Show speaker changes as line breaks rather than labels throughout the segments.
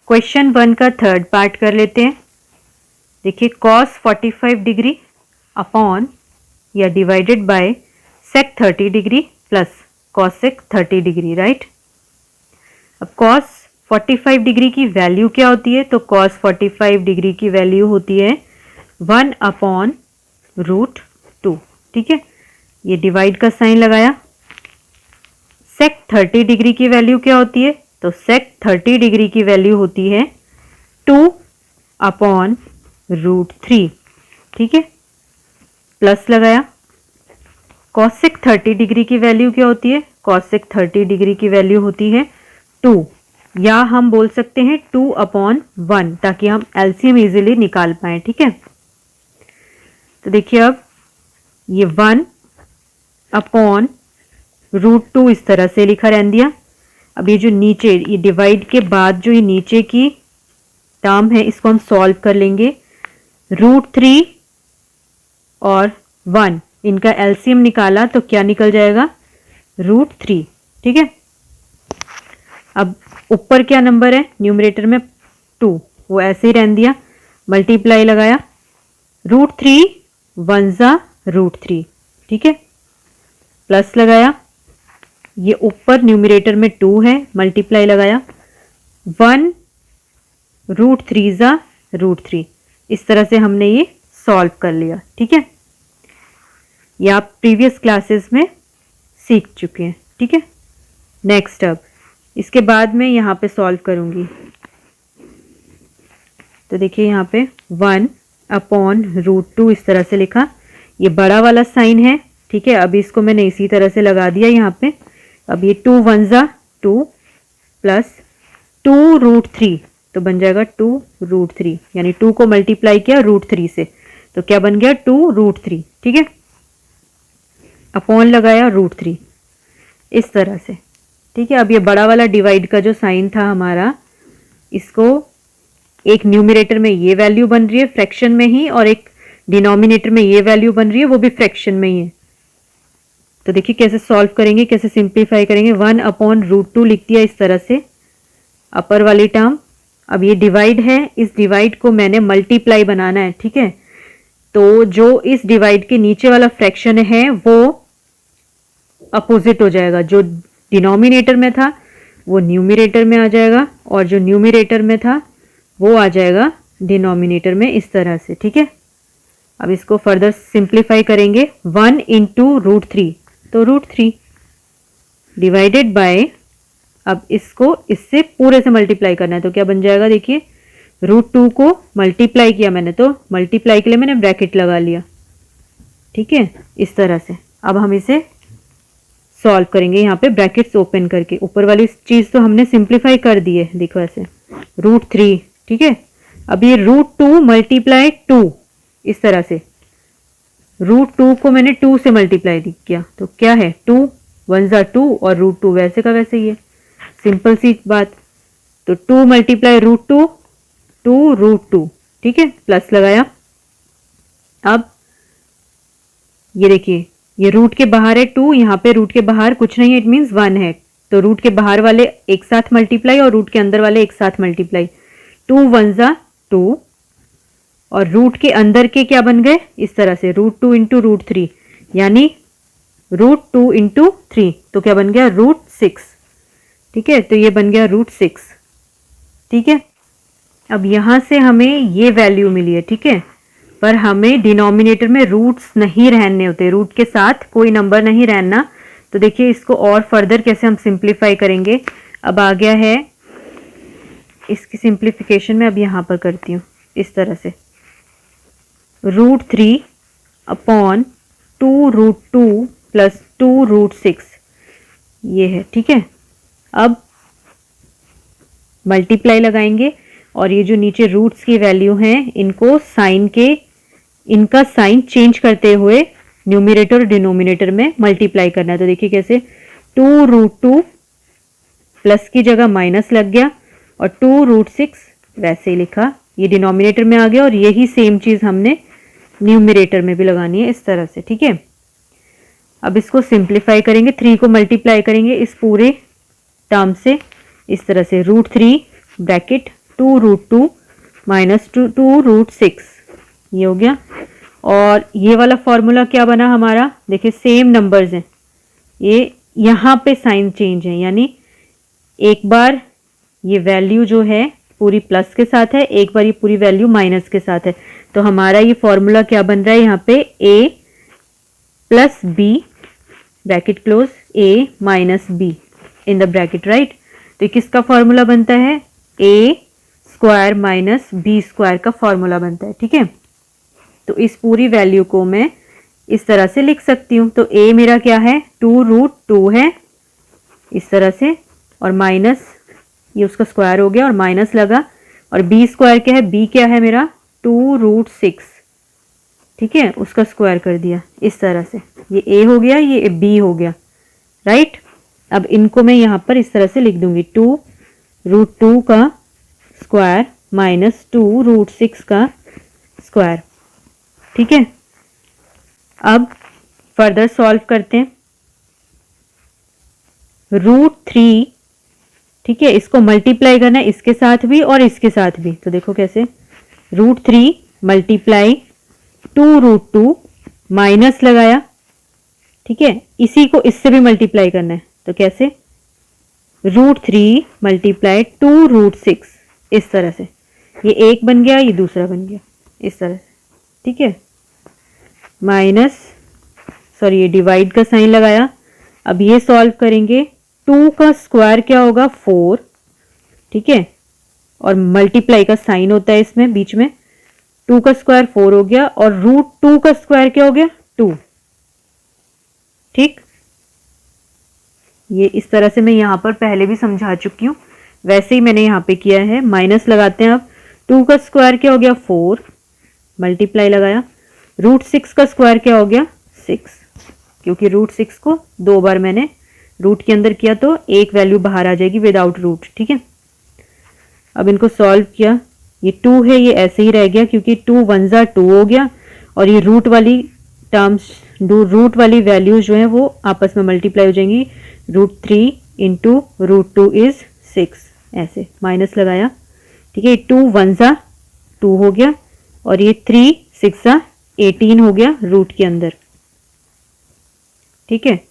Question 1 का third part कर लेते हैं। देखिए cos 45 डिग्री अपॉन या divided by sec 30 degree plus cosec 30 degree, right. अब cos 45 डिग्री की वैल्यू क्या होती है? तो cos 45 डिग्री की वैल्यू होती है 1 अपॉन रूट 2, ठीक है। ये डिवाइड का साइन लगाया। sec 30 डिग्री की वैल्यू क्या होती है? तो sec 30 डिग्री की वैल्यू होती है 2 अपॉन रूट 3, ठीक है। प्लस लगाया। cosec 30 डिग्री की वैल्यू क्या होती है? cosec 30 डिग्री की वैल्यू होती है 2, या हम बोल सकते हैं 2 अपॉन 1, ताकि हम एलसीएम इजीली निकाल पाए, ठीक है। तो देखिए अब ये 1 अपॉन रूट 2 इस तरह से लिखा रहने दिया। अब ये जो नीचे, ये डिवाइड के बाद जो ये नीचे की टर्म है, इसको हम सॉल्व कर लेंगे। रूट 3 और 1 इनका एलसीएम निकाला तो क्या निकल जाएगा? रूट 3, ठीक है। अब ऊपर क्या नंबर है? न्यूमरेटर में 2, वो ऐसे ही रहने दिया। मल्टीप्लाई लगाया। रूट 3 1 जा रूट 3, ठीक है। प्लस लगाया। ये ऊपर न्यूमरेटर में 2 है, मल्टीप्लाई लगाया। 1 रूट 3 जा रूट 3। इस तरह से हमने ये सॉल्व कर लिया, ठीक है। ये आप प्रीवियस क्लासेस में सीख चुके हैं, ठीक है। नेक्स्ट अब इसके बाद में यहाँ पे सॉल्व करूँगी। तो देखिए यहाँ पे 1 अपॉन रूट 2 इस तरह से लिखा। ये बड़ा वाला साइन है, ठीक है। अभी इसको मैंने इसी तरह से लगा दिया यहाँ पे। अब ये 2 1 जा 2 प्लस 2 रूट 3, तो बन जाएगा 2 रूट 3, यानी 2 को मल्टीप्लाई किया रूट 3 से, तो क्या बन गया? 2 रूट 3, ठीक है। अपॉन लगाया रूट 3 इस तरह से, ठीक है। अब ये बड़ा वाला डिवाइड का जो साइन था हमारा, इसको एक न्यूमरेटर में ये वैल्यू बन रही है फ्रैक्शन में ही, और एक डिनोमिनेटर में ये वैल्यू बन रही है, वो भी फ्रैक्शन में ही है। तो देखिए कैसे सॉल्व करेंगे, कैसे सिंप्लीफाई करेंगे। 1 अपॉन रूट 2 लिख दिया इस तरह से, अपर वाली टर्म। अब ये डिवाइड है, इस डिवाइड को मैंने मल्टीप्लाई बनाना है, ठीक है। तो जो इस डिवाइड के नीचे वाला फ्रैक्शन है वो अपोजिट हो जाएगा। जो डिनोमिनेटर में था वो न्यूमरेटर में आ जाएगा, और जो न्यूमरेटर में था वो आ जाएगा डिनोमिनेटर में, इस तरह से, ठीक है। अब इसको फर्दर सिंप्लीफाई करेंगे। 1 इंटू रूट 3, तो रूट 3 डिवाइडेड बाय, अब इसको इससे पूरे से मल्टीप्लाई करना है, तो क्या बन जाएगा? देखिए रूट 2 को मल्टीप्लाई किया मैंने, तो मल्टीप्लाई के लिए मैंने ब्रैकेट लगा लिया, ठीक है, इस तरह से। अब हम इसे सॉल्व करेंगे यहाँ पे ब्रैकेट्स ओपन करके। ऊपर वाली चीज तो हमने सिंप्लीफाई कर दी है, देखो ऐसे रूट 3, ठीक है। अब ये रूट 2 मल्टीप्लाई 2 इस तरह से, रूट 2 को मैंने 2 से मल्टीप्लाई किया, तो क्या है? 2 1 जा 2 और रूट 2 वैसे का वैसे ही है, सिंपल सी बात। तो 2 मल्टीप्लाई रूट 2, 2 रूट 2, ठीक है। प्लस लगाया। अब ये देखिए, ये रूट के बाहर है 2, यहाँ पे रूट के बाहर कुछ नहीं है, इट मीन्स 1 है। तो रूट के बाहर वाले एक साथ मल्टीप्लाई और रूट के अंदर वाले एक साथ मल्टीप्लाई। 2 1 जा 2, और रूट के अंदर के क्या बन गए? इस तरह से रूट 2 इंटू रूट 3, यानी रूट 2 इंटू 3, तो क्या बन गया? रूट 6, ठीक है। तो ये बन गया रूट 6, ठीक है। अब यहां से हमें ये वैल्यू मिली है, ठीक है, पर हमें डिनोमिनेटर में रूट्स नहीं रहने होते, रूट के साथ कोई नंबर नहीं रहना। तो देखिए इसको और फर्दर कैसे हम सिंप्लीफाई करेंगे। अब आ गया है, इसकी सिंप्लीफिकेशन में अब यहां पर करती हूँ इस तरह से, root 3 upon 2 root 2 plus 2 root 6, ये है, ठीक है। अब मल्टीप्लाई लगाएंगे, और ये जो नीचे रूट्स की वैल्यू हैं, इनको साइन के, इनका साइन चेंज करते हुए न्यूमरेटर और डिनोमिनेटर में मल्टीप्लाई करना है। तो देखिए कैसे, 2 रूट 2 प्लस की जगह माइनस लग गया, और 2 रूट 6 वैसे ही लिखा, ये डिनोमिनेटर में आ गया, और यही सेम चीज हमने न्यूमरेटर में भी लगानी है, इस तरह से, ठीक है। अब इसको सिंप्लीफाई करेंगे, 3 को मल्टीप्लाई करेंगे इस पूरे टर्म से, इस तरह से रूट 3 ब्रैकेट 2√2 माइनस 2√6, ये हो गया। और ये वाला फॉर्मूला क्या बना हमारा, देखिए सेम नंबर्स हैं, ये यहाँ पे साइन चेंज है, यानी एक बार ये वैल्यू जो है पूरी प्लस के साथ है, एक बार ये पूरी वैल्यू माइनस के साथ है। तो हमारा ये फॉर्मूला क्या बन रहा है यहाँ पे, a plus B bracket close, a minus B in the bracket, right. तो किसका फॉर्मूला बनता है, a square minus B square का फॉर्मूला बनता है, ठीक है। तो इस पूरी वैल्यू को मैं इस तरह से लिख सकती हूँ। तो a मेरा क्या है, 2√2 है इस तरह से, और माइनस ये उसका स्क्वायर हो गया और माइनस लगा, और b स्क्वायर क्या है, b क्या है मेरा 2√6, ठीक है, उसका स्क्वायर कर दिया इस तरह से, ये a हो गया, ये b हो गया, राइट। अब इनको मैं यहाँ पर इस तरह से लिख दूंगी, 2√2 का स्क्वायर माइनस 2√6 का स्क्वायर, ठीक है। अब फर्दर सॉल्व करते हैं। √3, ठीक है, इसको मल्टीप्लाई करना है इसके साथ भी और इसके साथ भी। तो देखो कैसे, √3 मल्टीप्लाई 2√2 माइनस लगाया, ठीक है, इसी को इससे भी मल्टीप्लाई करना है। तो कैसे, √3 मल्टीप्लाई 2√6, इस तरह से, ये एक बन गया, ये दूसरा बन गया इस तरह से, ठीक है। माइनस, सॉरी ये डिवाइड का साइन लगाया। अब ये सॉल्व करेंगे, 2 का स्क्वायर क्या होगा 4, ठीक है, और मल्टीप्लाई का साइन होता है इसमें बीच में, 2 का स्क्वायर 4 हो गया, और √2 का स्क्वायर क्या हो गया 2, ठीक। ये इस तरह से मैं यहां पर पहले भी समझा चुकी हूं, वैसे ही मैंने यहां पे किया है। माइनस लगाते हैं। अब 2 का स्क्वायर क्या हो गया 4, मल्टीप्लाई लगाया, √6 का स्क्वायर क्या हो गया 6, क्योंकि √6 को 2 बार मैंने रूट के अंदर किया तो एक वैल्यू बाहर आ जाएगी विदाउट रूट, ठीक है। अब इनको सॉल्व किया, ये 2 है, ये ऐसे ही रह गया क्योंकि 2 1 जा 2 हो गया, और ये रूट वाली टर्म्स, रूट वाली वैल्यूज जो है वो आपस में मल्टीप्लाई हो जाएंगी। √3 इंटू √2 इज 6, ऐसे माइनस लगाया, ठीक है। 2 1 जा 2 हो गया, और ये 3 6 जा 18 हो गया रूट के अंदर, ठीक है।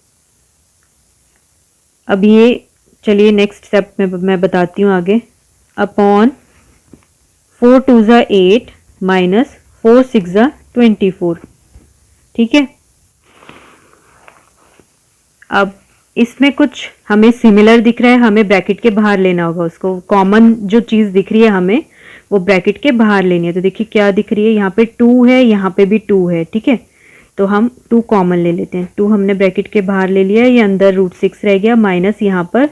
अब ये चलिए नेक्स्ट स्टेप में मैं बताती हूँ आगे। अपॉन 4 2 जा 8 माइनस 4 6 जा 24, ठीक है। अब इसमें कुछ हमें सिमिलर दिख रहा है, हमें ब्रैकेट के बाहर लेना होगा उसको, कॉमन जो चीज़ दिख रही है हमें वो ब्रैकेट के बाहर लेनी है। तो देखिए क्या दिख रही है, यहाँ पे 2 है, यहाँ पे भी 2 है, ठीक है। तो हम 2 कॉमन ले लेते हैं, 2 हमने ब्रैकेट के बाहर ले लिया, ये अंदर √6 रह गया, माइनस यहाँ पर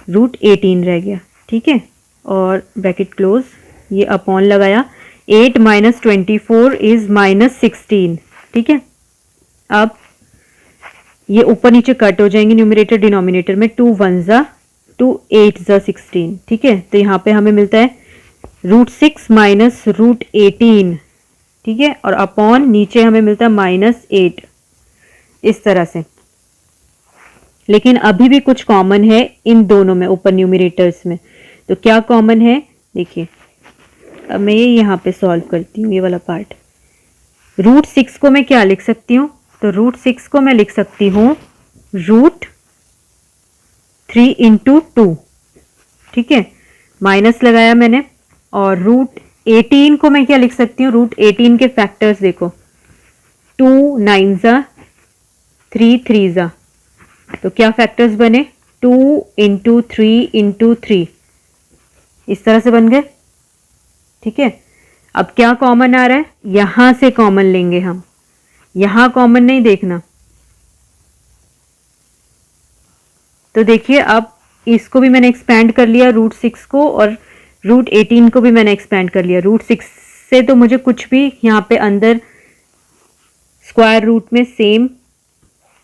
√18 रह गया, ठीक है, और ब्रैकेट क्लोज, ये अपॉन लगाया, 8 माइनस 24 इज माइनस 16, ठीक है। अब ये ऊपर नीचे कट हो जाएंगे न्यूमरेटर डिनोमिनेटर में, 2 1 जा 2 8 जा 16, ठीक है। तो यहाँ पे हमें मिलता है √6 माइनस √18, ठीक है, और अपॉन नीचे हमें मिलता है -8, इस तरह से। लेकिन अभी भी कुछ कॉमन है इन दोनों में, ऊपर न्यूमरेटर्स में। तो क्या कॉमन है, देखिए अब मैं ये यहाँ पे सॉल्व करती हूँ, ये वाला पार्ट। √6 को मैं क्या लिख सकती हूँ, तो √6 को मैं लिख सकती हूँ √3 इंटू 2, ठीक है, माइनस लगाया मैंने, और √18 को मैं क्या लिख सकती हूँ, √18 के फैक्टर्स देखो, 2 9 जा 3 3 जा, तो क्या फैक्टर्स बने, 2 इंटू 3 इंटू 3, इस तरह से बन गए, ठीक है। अब क्या कॉमन आ रहा है, यहां से कॉमन लेंगे हम, यहां कॉमन नहीं देखना। तो देखिए अब इसको भी मैंने एक्सपैंड कर लिया √6 को, और √18 को भी मैंने एक्सपैंड कर लिया। √6 से तो मुझे कुछ भी यहाँ पे अंदर स्क्वायर रूट में सेम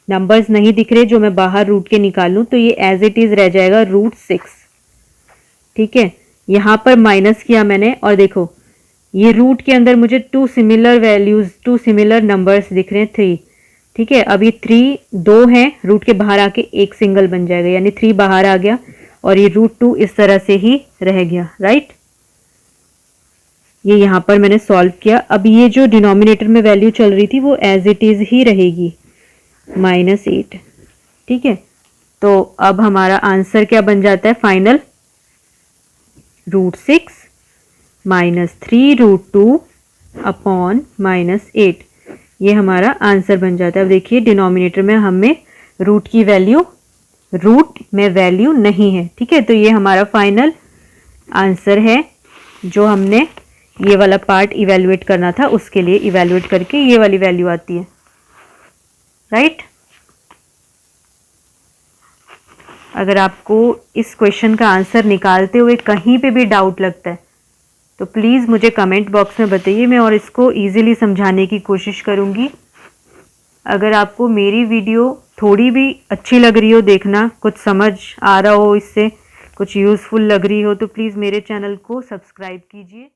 नंबर्स नहीं दिख रहे जो मैं बाहर रूट के निकालूं, तो ये एज इट इज रह जाएगा √6, ठीक है। यहाँ पर माइनस किया मैंने, और देखो ये रूट के अंदर मुझे 2 सिमिलर वैल्यूज, 2 सिमिलर नंबर्स दिख रहे हैं, 3, ठीक है। अब ये 3 2 हैं, रूट के बाहर आके एक सिंगल बन जाएगा, यानी 3 बाहर आ गया, और ये √2 इस तरह से ही रह गया, राइट। ये यहाँ पर मैंने सॉल्व किया। अब ये जो डिनोमिनेटर में वैल्यू चल रही थी वो एज इट इज़ ही रहेगी, -8। ठीक है, तो अब हमारा आंसर क्या बन जाता है फाइनल, √6 -3√2 अपॉन -8। ये हमारा आंसर बन जाता है। अब देखिए डिनोमिनेटर में हमें रूट में वैल्यू नहीं है। ठीक है, तो ये हमारा फाइनल आंसर है जो हमने ये वाला पार्ट इवेलुएट करना था, उसके लिए इवेलुएट करके ये वाली वैल्यू आती है, राइट। अगर आपको इस क्वेश्चन का आंसर निकालते हुए कहीं पे भी डाउट लगता है तो प्लीज़ मुझे कमेंट बॉक्स में बताइए, मैं और इसको इजीली समझाने की कोशिश करूँगी। अगर आपको मेरी वीडियो थोड़ी भी अच्छी लग रही हो, देखना कुछ समझ आ रहा हो, इससे कुछ यूज़फुल लग रही हो, तो प्लीज़ मेरे चैनल को सब्सक्राइब कीजिए।